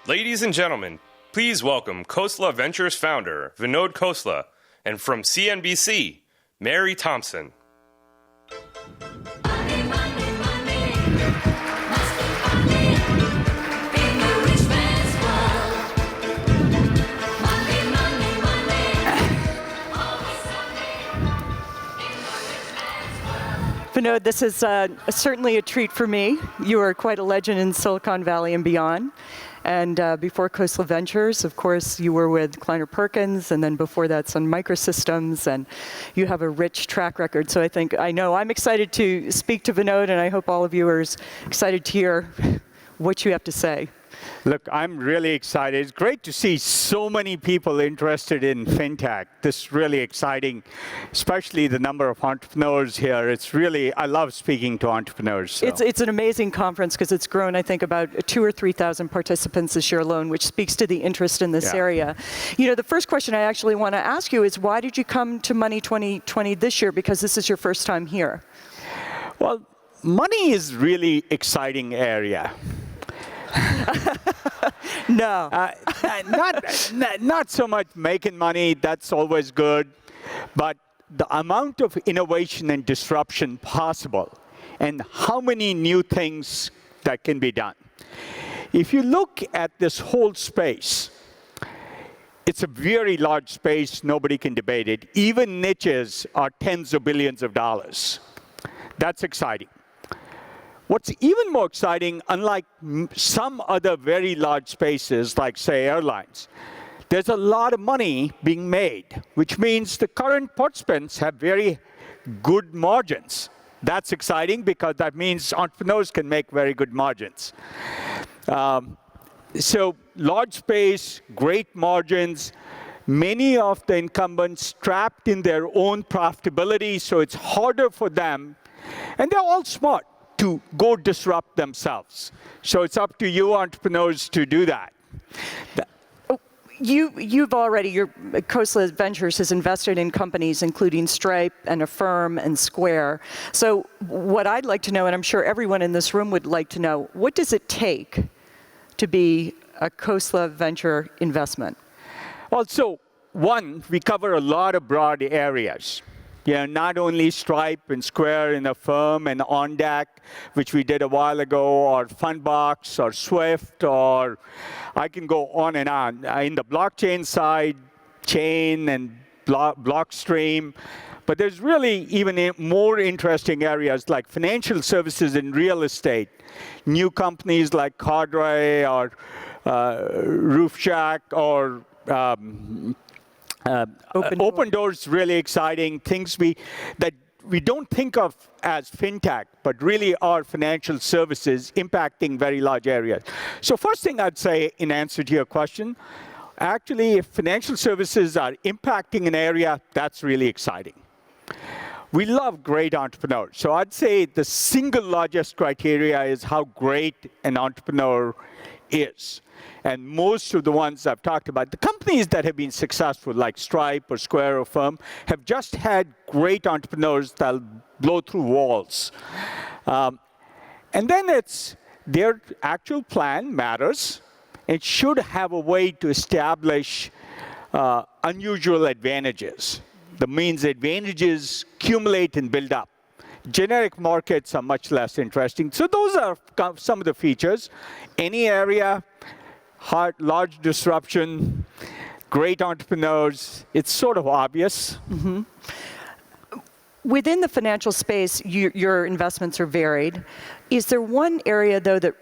Ladies and gentlemen, please welcome Khosla Ventures founder, Vinod Khosla, and from CNBC, Mary Thompson. Vinod, this is certainly a treat for me. You are quite a legend in Silicon Valley and beyond. And before Khosla Ventures, of course, you were with Kleiner Perkins, and then before that, Sun Microsystems, and you have a rich track record. So I know I'm excited to speak to Vinod, and I hope all of you are excited to hear what you have to say. Look, I'm really excited. It's great to see so many people interested in fintech. This is really exciting, especially the number of entrepreneurs here. I love speaking to entrepreneurs. So. It's an amazing conference because it's grown, I think, about 2,000 or 3,000 participants this year alone, which speaks to the interest in this area. You know, the first question I actually want to ask you is, why did you come to Money 2020 this year? Because this is your first time here. Well, money is really exciting area. No. Not so much making money, that's always good, but the amount of innovation and disruption possible and how many new things that can be done. If you look at this whole space, it's a very large space, nobody can debate it. Even niches are tens of billions of dollars. That's exciting. What's even more exciting, unlike some other very large spaces, like, say, airlines, there's a lot of money being made, which means the current participants have very good margins. That's exciting because that means entrepreneurs can make very good margins. So large space, great margins, many of the incumbents trapped in their own profitability, so it's harder for them, and they're all smart to go disrupt themselves. So it's up to you entrepreneurs to do that. You've already, Khosla Ventures has invested in companies including Stripe and Affirm and Square. So what I'd like to know, and I'm sure everyone in this room would like to know, what does it take to be a Khosla Venture investment? Well, so one, we cover a lot of broad areas. Yeah, not only Stripe and Square and Affirm and OnDeck, which we did a while ago, or Fundbox or Swift, or I can go on and on. In the blockchain side, Chain and Blockstream. But there's really even more interesting areas like financial services and real estate. New companies like Cadre or Roof Shack or Open Doors, really exciting. Things that we don't think of as fintech, but really are financial services impacting very large areas. So first thing I'd say in answer to your question, actually, if financial services are impacting an area, that's really exciting. We love great entrepreneurs. So I'd say the single largest criteria is how great an entrepreneur is. And most of the ones I've talked about, the companies that have been successful, like Stripe or Square or Affirm, have just had great entrepreneurs that'll blow through walls. And then their actual plan matters. It should have a way to establish unusual advantages. That means advantages accumulate and build up. Generic markets are much less interesting. So those are some of the features. Any area, large disruption, great entrepreneurs, it's sort of obvious. Mm-hmm. Within the financial space, your investments are varied. Is there one area, though, that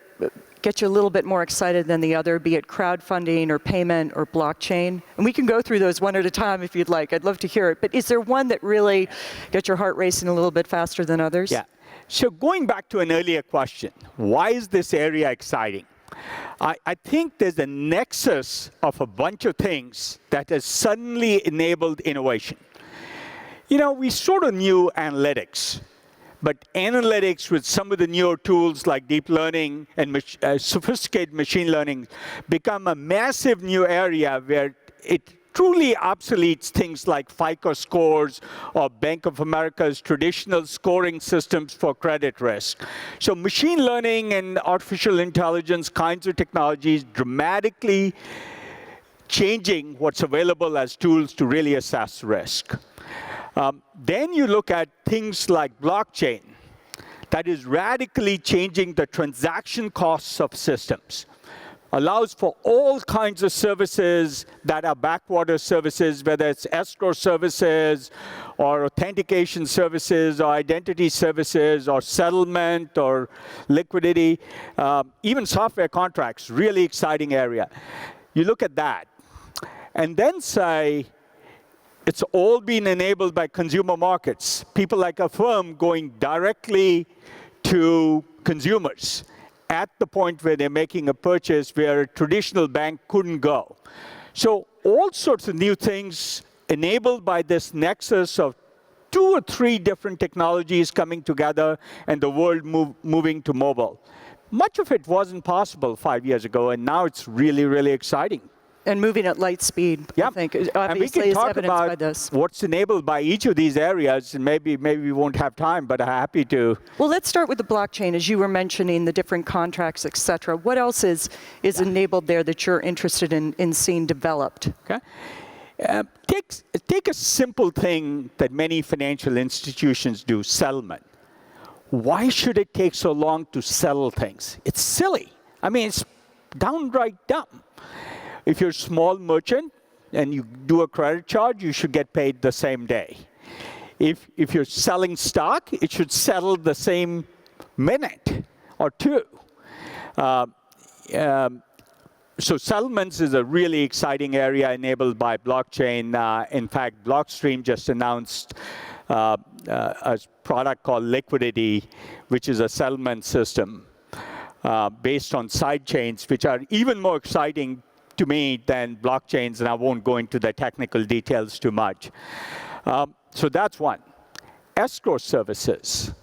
gets you a little bit more excited than the other, be it crowdfunding or payment or blockchain? And we can go through those one at a time if you'd like. I'd love to hear it. But is there one that really gets your heart racing a little bit faster than others? Yeah. So going back to an earlier question, why is this area exciting? I think there's a nexus of a bunch of things that has suddenly enabled innovation. You know, we sort of knew analytics. But analytics with some of the newer tools like deep learning and sophisticated machine learning become a massive new area where it truly obsoletes things like FICO scores or Bank of America's traditional scoring systems for credit risk. So machine learning and artificial intelligence kinds of technologies dramatically changing what's available as tools to really assess risk. Then you look at things like blockchain that is radically changing the transaction costs of systems. Allows for all kinds of services that are backwater services, whether it's escrow services or authentication services or identity services or settlement or liquidity, even software contracts, really exciting area. You look at that and then say, it's all been enabled by consumer markets. People like Affirm going directly to consumers at the point where they're making a purchase where a traditional bank couldn't go. So all sorts of new things enabled by this nexus of 2 or 3 different technologies coming together and the world moving to mobile. Much of it wasn't possible 5 years ago, and now it's really, really exciting. And moving at light speed, I think, obviously is evidenced by this. What's enabled by each of these areas, and maybe we won't have time, but I'm happy to. Well, let's start with the blockchain, as you were mentioning, the different contracts, et cetera. What else is enabled there that you're interested in seeing developed? Okay. Take a simple thing that many financial institutions do, settlement. Why should it take so long to settle things? It's silly. I mean, it's downright dumb. If you're a small merchant and you do a credit charge, you should get paid the same day. If you're selling stock, it should settle the same minute or 2. So settlements is a really exciting area enabled by blockchain. In fact, Blockstream just announced a product called Liquidity, which is a settlement system based on sidechains, which are even more exciting to me than blockchains, and I won't go into the technical details too much. So that's one. Escrow services,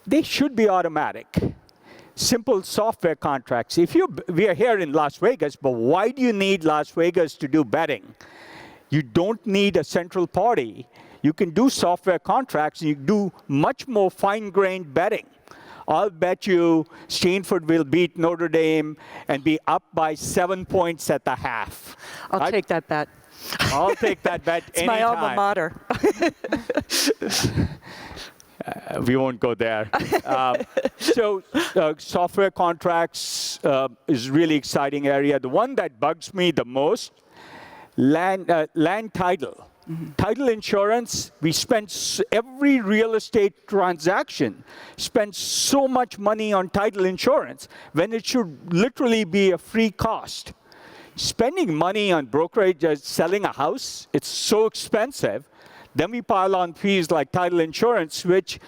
they should be automatic. Simple software contracts. We are here in Las Vegas, but why do you need Las Vegas to do betting? You don't need a central party. You can do software contracts, and you do much more fine-grained betting. I'll bet you Stanford will beat Notre Dame and be up by 7 points at the half. I'll take that bet. I'll take that bet it's anytime. my alma mater. We won't go there. So software contracts is really exciting area. The one that bugs me the most, land title. Mm-hmm. Title insurance, we spend every real estate transaction spends so much money on title insurance when it should literally be a free cost. Spending money on brokerage, selling a house, it's so expensive. Then we pile on fees like title insurance, which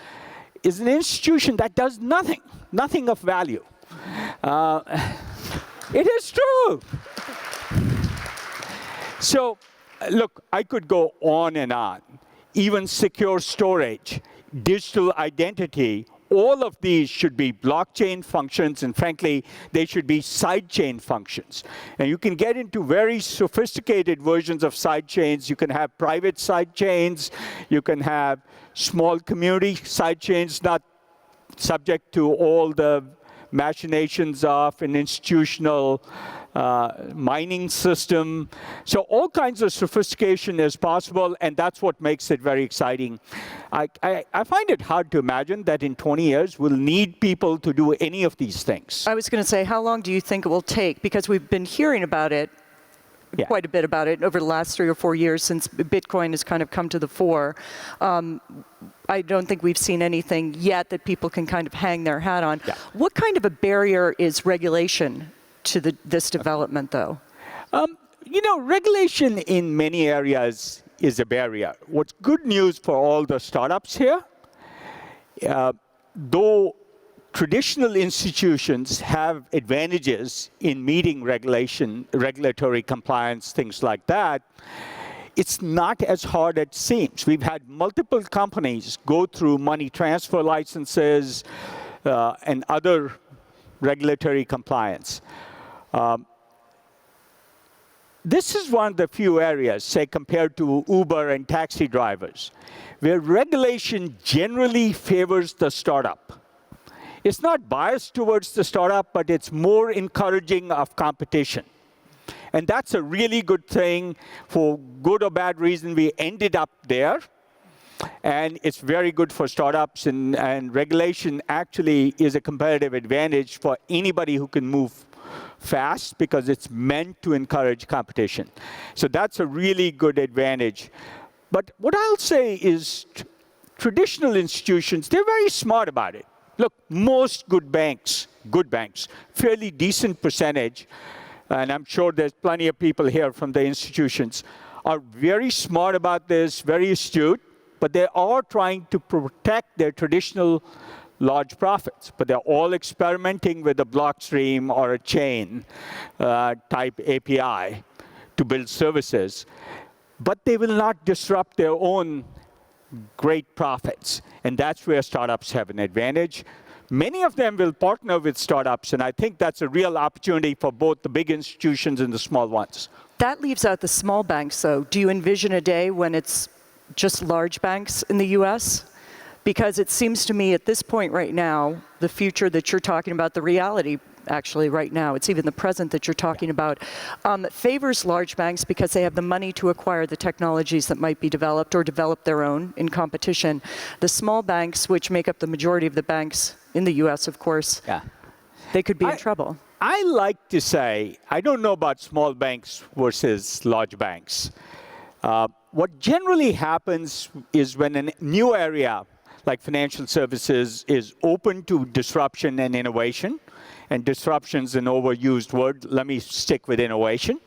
is an institution that does nothing of value. It is true. So, look, I could go on and on. Even secure storage, digital identity, all of these should be blockchain functions, and frankly, they should be sidechain functions. And you can get into very sophisticated versions of sidechains. You can have private sidechains. You can have small community sidechains, not subject to all the machinations of an institutional mining system. So all kinds of sophistication is possible, and that's what makes it very exciting. I find it hard to imagine that in 20 years we'll need people to do any of these things. I was going to say, how long do you think it will take? Because we've been hearing about it, quite a bit about it, over the last 3 or 4 years since Bitcoin has kind of come to the fore. I don't think we've seen anything yet that people can kind of hang their hat on. Yeah. What kind of a barrier is regulation to this development, though? Regulation in many areas is a barrier. What's good news for all the startups here, though traditional institutions have advantages in meeting regulatory compliance, things like that, it's not as hard as it seems. We've had multiple companies go through money transfer licenses and other regulatory compliance. this is one of the few areas, say compared to Uber and taxi drivers, where regulation generally favors the startup. It's not biased towards the startup, but it's more encouraging of competition. And that's a really good thing. For good or bad reason, we ended up there. And it's very good for startups, and regulation actually is a competitive advantage for anybody who can move fast because it's meant to encourage competition. So that's a really good advantage. But what I'll say is traditional institutions, they're very smart about it. Look, most good banks, fairly decent percentage, and I'm sure there's plenty of people here from the institutions, are very smart about this, very astute, but they are trying to protect their traditional large profits. But they're all experimenting with a blockstream or a chain type API to build services. But they will not disrupt their own great profits. And that's where startups have an advantage. Many of them will partner with startups, and I think that's a real opportunity for both the big institutions and the small ones. That leaves out the small banks, though. Do you envision a day when it's just large banks in the US? Because it seems to me at this point right now, the future that you're talking about, the reality actually right now, it's even the present that you're talking about, favors large banks because they have the money to acquire the technologies that might be developed or develop their own in competition. The small banks, which make up the majority of the banks in the US, of course, they could be in trouble. I like to say, I don't know about small banks versus large banks. What generally happens is when a new area like financial services is open to disruption and innovation, and disruption's an overused word, let me stick with innovation.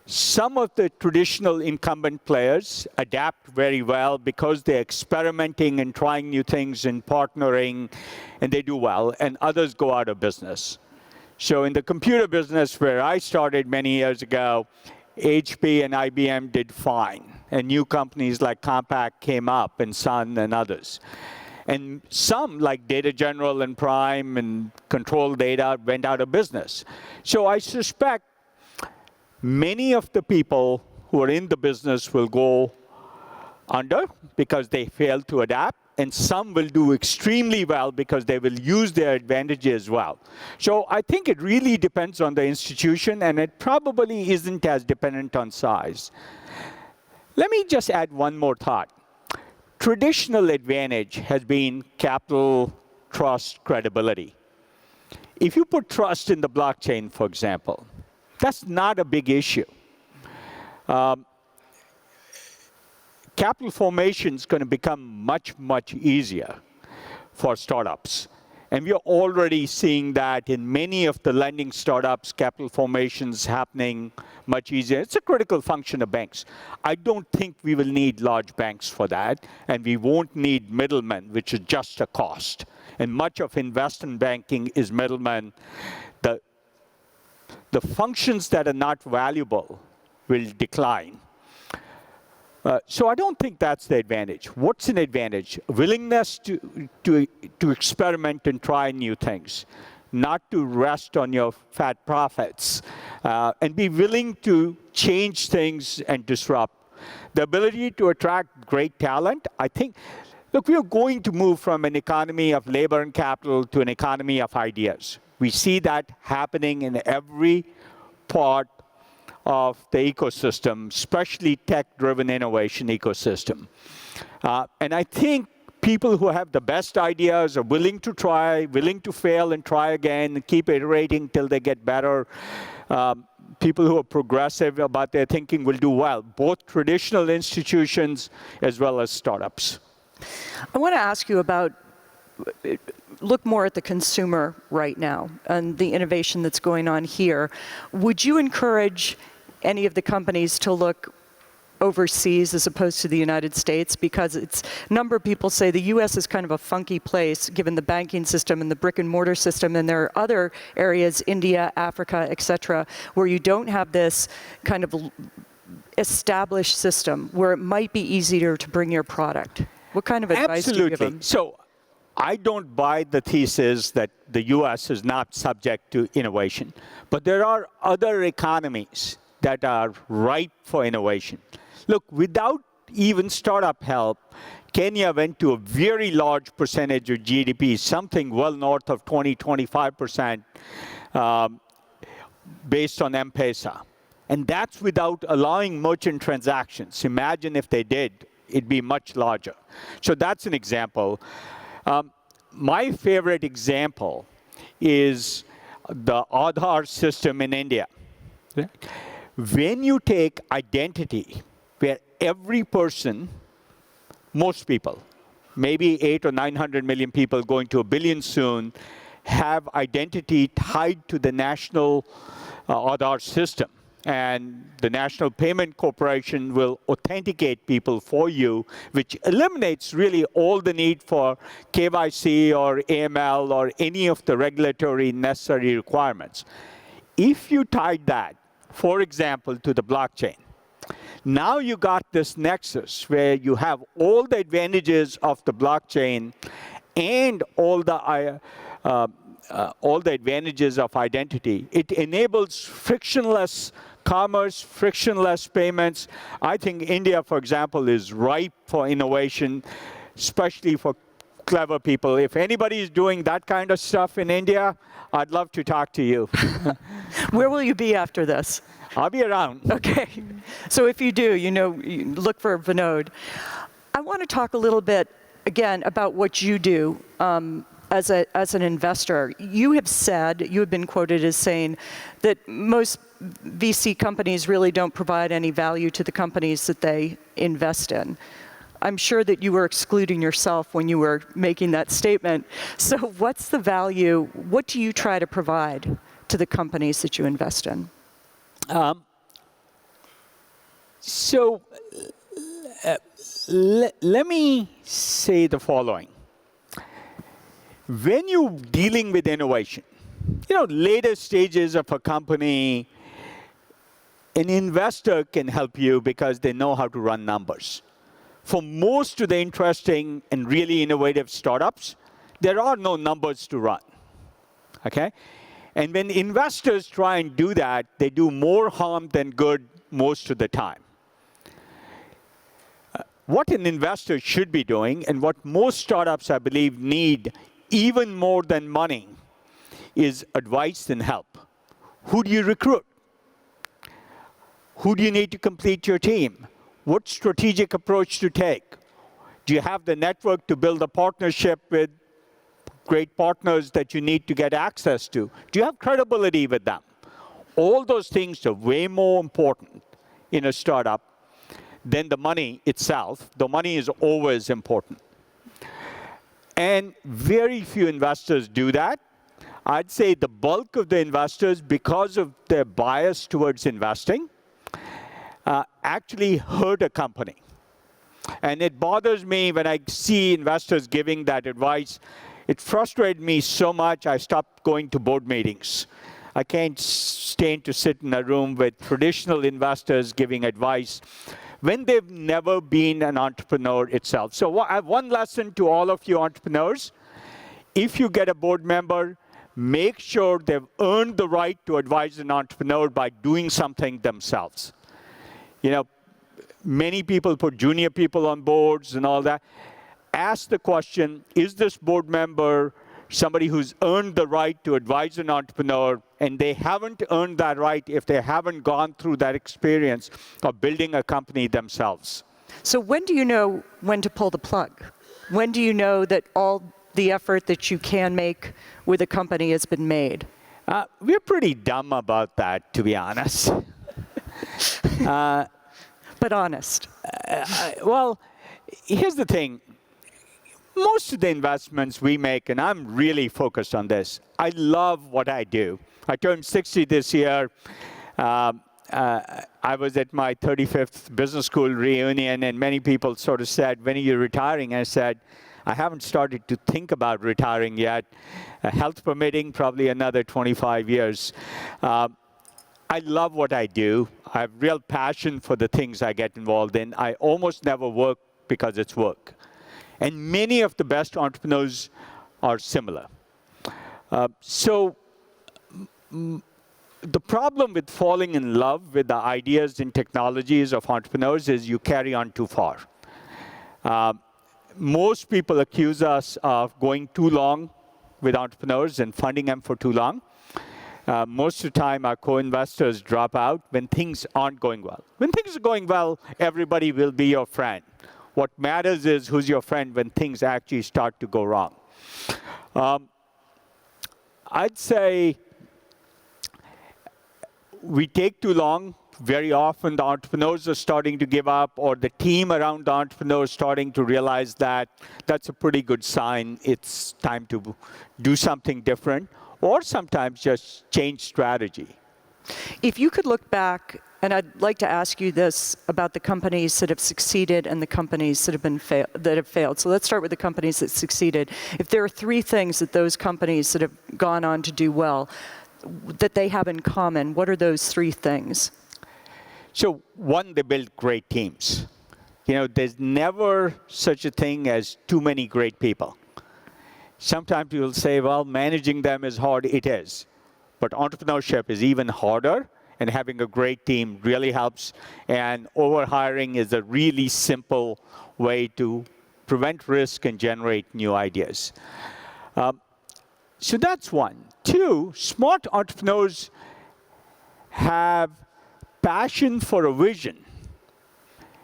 Some of the traditional incumbent players adapt very well because they're experimenting and trying new things and partnering, and they do well, and others go out of business. So in the computer business where I started many years ago, HP and IBM did fine. And new companies like Compaq came up, and Sun and others. And some, like Data General and Prime and Control Data, went out of business. So I suspect many of the people who are in the business will go under because they failed to adapt. And some will do extremely well because they will use their advantages well. So I think it really depends on the institution, and it probably isn't as dependent on size. Let me just add one more thought. Traditional advantage has been capital, trust, credibility. If you put trust in the blockchain, for example, that's not a big issue. Capital formation is going to become much, much easier for startups. And we are already seeing that in many of the lending startups, capital formations happening much easier. It's a critical function of banks. I don't think we will need large banks for that, and we won't need middlemen, which is just a cost. And much of investment banking is middlemen. The functions that are not valuable will decline. So I don't think that's the advantage. What's an advantage? Willingness to experiment and try new things, not to rest on your fat profits, and be willing to change things and disrupt. The ability to attract great talent, I think, look, we are going to move from an economy of labor and capital to an economy of ideas. We see that happening in every part of the ecosystem, especially tech-driven innovation ecosystem. And I think people who have the best ideas are willing to try, willing to fail and try again, and keep iterating till they get better. People who are progressive about their thinking will do well, both traditional institutions as well as startups. I want to ask you about, look more at the consumer right now and the innovation that's going on here. Would you encourage any of the companies to look overseas as opposed to the United States? Because a number of people say the US is kind of a funky place given the banking system and the brick and mortar system, and there are other areas, India, Africa, et cetera, where you don't have this kind of established system where it might be easier to bring your product. What kind of advice do you give them? So I don't buy the thesis that the US is not subject to innovation, but there are other economies that are ripe for innovation. Look, without even startup help, Kenya went to a very large percentage of GDP, something well north of 20, 25%, based on M-Pesa. And that's without allowing merchant transactions. Imagine if they did, it'd be much larger. So that's an example. My favorite example is the Aadhaar system in India. When you take identity, where every person, most people, maybe 800 or 900 million people, going to 1 billion soon, have identity tied to the national Aadhaar system. And the National Payment Corporation will authenticate people for you, which eliminates really all the need for KYC or AML or any of the regulatory necessary requirements. If you tied that, for example, to the blockchain, now you got this nexus where you have all the advantages of the blockchain and all the advantages of identity. It enables frictionless commerce, frictionless payments. I think India, for example, is ripe for innovation, especially for clever people. If anybody is doing that kind of stuff in India, I'd love to talk to you. Where will you be after this? I'll be around. Okay. So if you do, you look for Vinod. I want to talk a little bit, again, about what you do as an investor. You have been quoted as saying that most VC companies really don't provide any value to the companies that they invest in. I'm sure that you were excluding yourself when you were making that statement. So what's the value? What do you try to provide to the companies that you invest in? Let me say the following. When you're dealing with innovation, later stages of a company, an investor can help you because they know how to run numbers. For most of the interesting and really innovative startups, there are no numbers to run, okay? And when investors try and do that, they do more harm than good most of the time. What an investor should be doing, and what most startups, I believe, need even more than money, is advice and help. Who do you recruit? Who do you need to complete your team? What strategic approach to take? Do you have the network to build a partnership with great partners that you need to get access to? Do you have credibility with them? All those things are way more important in a startup than the money itself. The money is always important. And very few investors do that. I'd say the bulk of the investors, because of their bias towards investing, actually hurt a company. And it bothers me when I see investors giving that advice. It frustrated me so much, I stopped going to board meetings. I can't stand to sit in a room with traditional investors giving advice when they've never been an entrepreneur itself. So I have one lesson to all of you entrepreneurs. If you get a board member, make sure they've earned the right to advise an entrepreneur by doing something themselves. Many people put junior people on boards and all that. Ask the question, is this board member somebody who's earned the right to advise an entrepreneur, and they haven't earned that right if they haven't gone through that experience of building a company themselves. So when do you know when to pull the plug? When do you know that all the effort that you can make with a company has been made? We're pretty dumb about that, to be honest. But honest. Well, here's the thing. Most of the investments we make, and I'm really focused on this, I love what I do. I turned 60 this year. I was at my 35th business school reunion, and many people sort of said, when are you retiring? And I said, I haven't started to think about retiring yet. Health permitting, probably another 25 years. I love what I do. I have real passion for the things I get involved in. I almost never work because it's work. And many of the best entrepreneurs are similar. So the problem with falling in love with the ideas and technologies of entrepreneurs is you carry on too far. Most people accuse us of going too long with entrepreneurs and funding them for too long. Most of the time, our co-investors drop out when things aren't going well. When things are going well, everybody will be your friend. What matters is who's your friend when things actually start to go wrong. I'd say we take too long. Very often, the entrepreneurs are starting to give up, or the team around the entrepreneurs starting to realize that that's a pretty good sign. It's time to do something different, or sometimes just change strategy. If you could look back, and I'd like to ask you this about the companies that have succeeded and the companies that have failed. So let's start with the companies that succeeded. If there are three things that those companies that have gone on to do well, that they have in common, what are those three things? So one, they build great teams. You know, there's never such a thing as too many great people. Sometimes you'll say, well, managing them is hard. It is. But entrepreneurship is even harder, and having a great team really helps. And overhiring is a really simple way to prevent risk and generate new ideas. So that's one. Two, smart entrepreneurs have passion for a vision.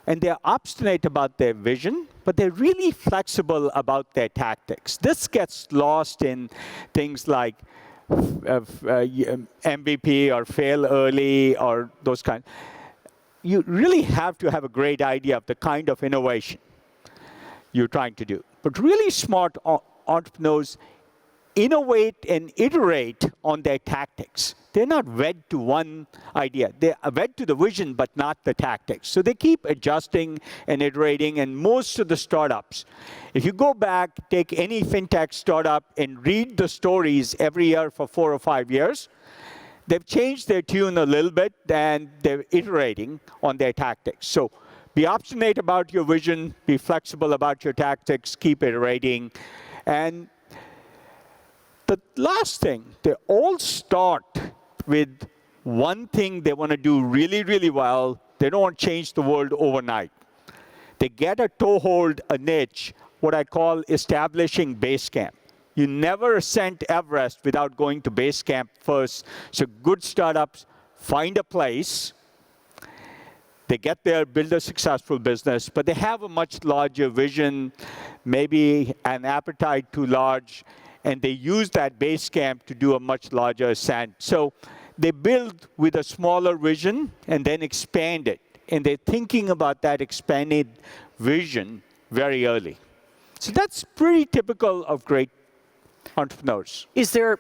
And they're obstinate about their vision, but they're really flexible about their tactics. This gets lost in things like MVP or fail early or those kinds. You really have to have a great idea of the kind of innovation you're trying to do. But really smart entrepreneurs innovate and iterate on their tactics. They're not wed to one idea. They're wed to the vision, but not the tactics. So they keep adjusting and iterating, and most of the startups, if you go back, take any fintech startup and read the stories every year for 4 or 5 years, they've changed their tune a little bit, and they're iterating on their tactics. So be obstinate about your vision, be flexible about your tactics, keep iterating. And the last thing, they all start with one thing they want to do really, really well. They don't want to change the world overnight. They get a toehold, a niche, what I call establishing base camp. You never ascend Everest without going to base camp first. So good startups find a place. They get there, build a successful business, but they have a much larger vision, maybe an appetite too large, and they use that base camp to do a much larger ascent. So they build with a smaller vision and then expand it. And they're thinking about that expanded vision very early. So that's pretty typical of great entrepreneurs. Is there,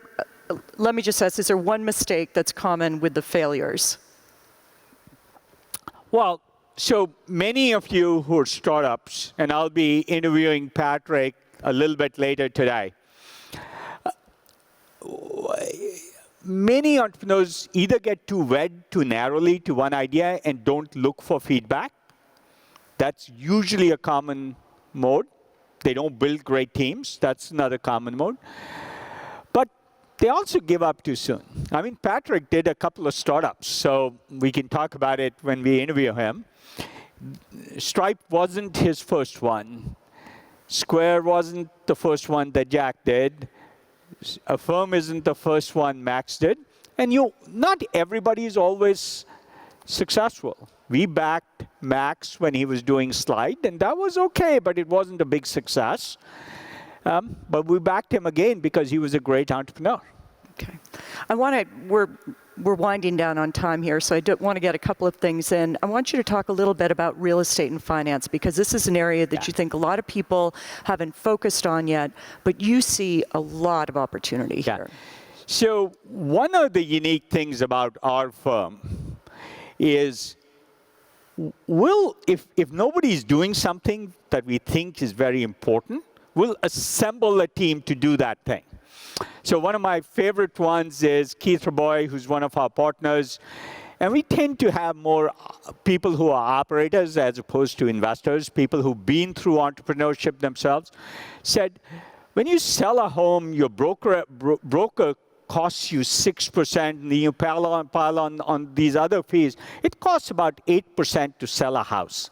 let me just ask, is there one mistake that's common with the failures? Well, so many of you who are startups, and I'll be interviewing Patrick a little bit later today. Many entrepreneurs either get too wed too narrowly to one idea and don't look for feedback. That's usually a common mode. They don't build great teams. That's another common mode. But they also give up too soon. I mean, Patrick did a couple of startups, so we can talk about it when we interview him. Stripe wasn't his first one. Square wasn't the first one that Jack did. Affirm isn't the first one Max did. And not everybody is always successful. We backed Max when he was doing Slide, and that was okay, but it wasn't a big success. But we backed him again because he was a great entrepreneur. Okay. We're winding down on time here, so I want to get a couple of things in. I want you to talk a little bit about real estate and finance, because this is an area that you think a lot of people haven't focused on yet, but you see a lot of opportunity here. So one of the unique things about our firm is if nobody's doing something that we think is very important, we'll assemble a team to do that thing. So one of my favorite ones is Keith Raboy, who's one of our partners. And we tend to have more people who are operators as opposed to investors, people who've been through entrepreneurship themselves. Said, when you sell a home, your broker costs you 6%, and you pile on these other fees, it costs about 8% to sell a house.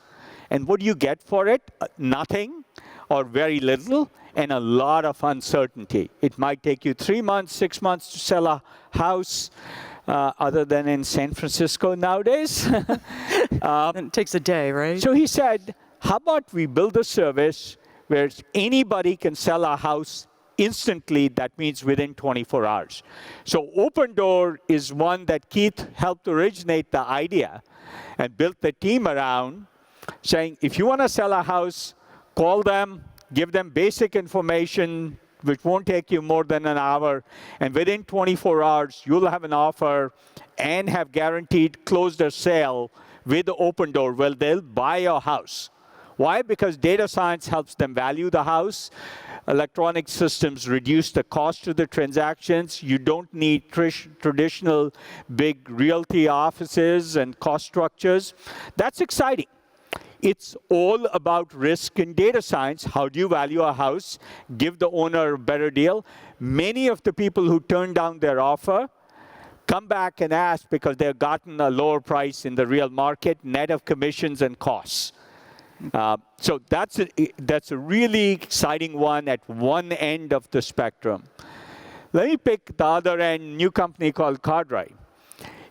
And what do you get for it? Nothing or very little, and a lot of uncertainty. It might take you 3 months, 6 months to sell a house, other than in San Francisco nowadays. It takes a day, right? So he said, how about we build a service where anybody can sell a house instantly, that means within 24 hours. So Open Door is one that Keith helped originate the idea and built the team around, saying, if you want to sell a house, call them, give them basic information, which won't take you more than an hour, and within 24 hours, you'll have an offer and have guaranteed closed a sale with Open Door. Well, they'll buy your house. Why? Because data science helps them value the house. Electronic systems reduce the cost of the transactions. You don't need traditional big realty offices and cost structures. That's exciting. It's all about risk and data science. How do you value a house? Give the owner a better deal. Many of the people who turn down their offer come back and ask because they've gotten a lower price in the real market, net of commissions and costs. So that's a really exciting one at one end of the spectrum. Let me pick the other end, new company called Cadre.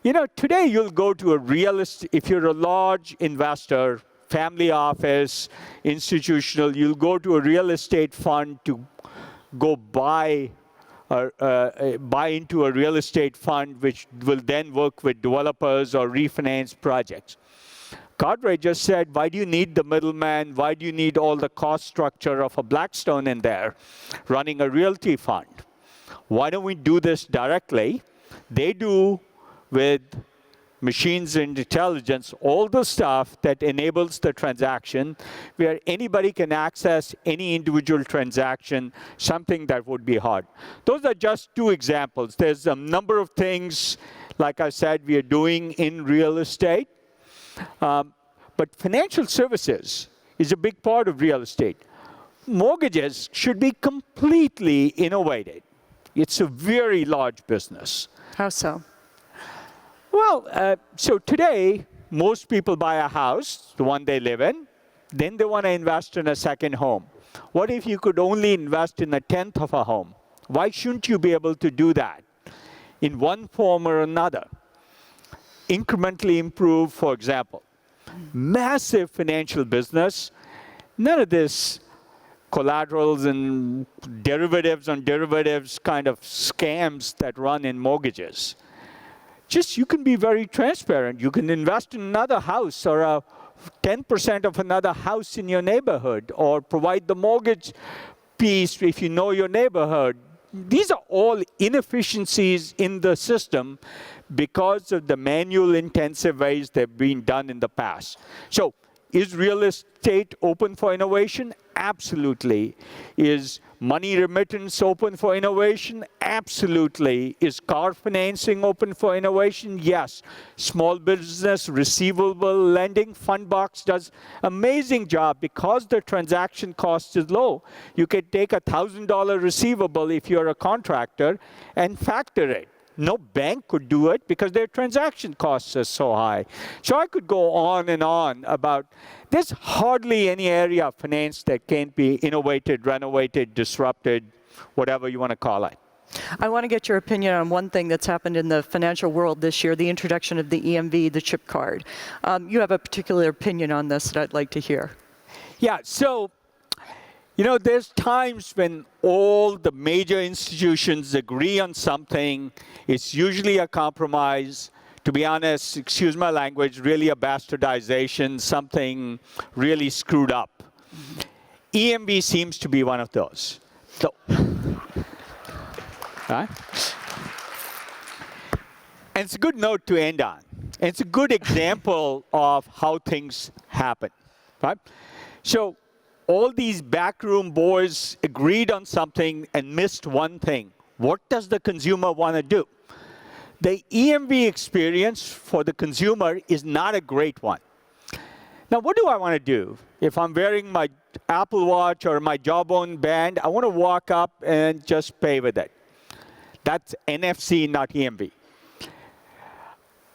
You know, today you'll go to a real estate, if you're a large investor, family office, institutional, you'll go to a real estate fund to go buy into a real estate fund, which will then work with developers or refinance projects. Cadre just said, why do you need the middleman? Why do you need all the cost structure of a Blackstone in there running a realty fund? Why don't we do this directly? They do with machines and intelligence, all the stuff that enables the transaction, where anybody can access any individual transaction, something that would be hard. Those are just two examples. There's a number of things, like I said, we are doing in real estate. But financial services is a big part of real estate. Mortgages should be completely innovated. It's a very large business. How so? Well, so today, most people buy a house, the one they live in, then they want to invest in a second home. What if you could only invest in a tenth of a home? Why shouldn't you be able to do that in one form or another? Incrementally improve, for example. Massive financial business. None of this collaterals and derivatives on derivatives kind of scams that run in mortgages. Just you can be very transparent. You can invest in another house or 10% of another house in your neighborhood, or provide the mortgage piece if you know your neighborhood. These are all inefficiencies in the system because of the manual intensive ways they've been done in the past. So is real estate open for innovation? Absolutely. Is money remittance open for innovation? Absolutely. Is car financing open for innovation? Yes. Small business receivable lending, Fundbox does amazing job because the transaction cost is low. You can take a $1,000 receivable if you're a contractor and factor it. No bank could do it because their transaction costs are so high. So I could go on and on about, there's hardly any area of finance that can't be innovated, renovated, disrupted, whatever you want to call it. I want to get your opinion on one thing that's happened in the financial world this year, the introduction of the EMV, the chip card. You have a particular opinion on this that I'd like to hear. Yeah, so, you know, there's times when all the major institutions agree on something. It's usually a compromise. To be honest, excuse my language, really a bastardization, something really screwed up. EMV seems to be one of those. So, right? And it's a good note to end on. And it's a good example of how things happen, right? So, all these backroom boys agreed on something and missed one thing. What does the consumer want to do? The EMV experience for the consumer is not a great one. Now, what do I want to do? If I'm wearing my Apple Watch or my Jawbone band, I want to walk up and just pay with it. That's NFC, not EMV.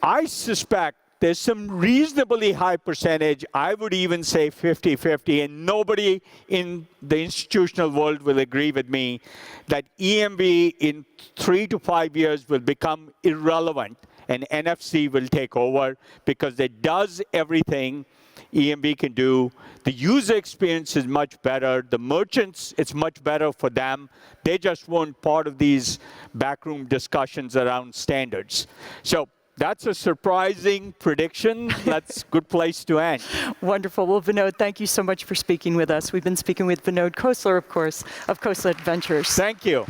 I suspect there's some reasonably high percentage, I would even say 50-50, and nobody in the institutional world will agree with me, that EMV in 3 to 5 years will become irrelevant and NFC will take over because it does everything EMV can do. The user experience is much better. The merchants, it's much better for them. They just weren't part of these backroom discussions around standards. So that's a surprising prediction. That's a good place to end. Wonderful. Well, Vinod, thank you so much for speaking with us. We've been speaking with Vinod Khosla, of course, of Khosla Ventures. Thank you.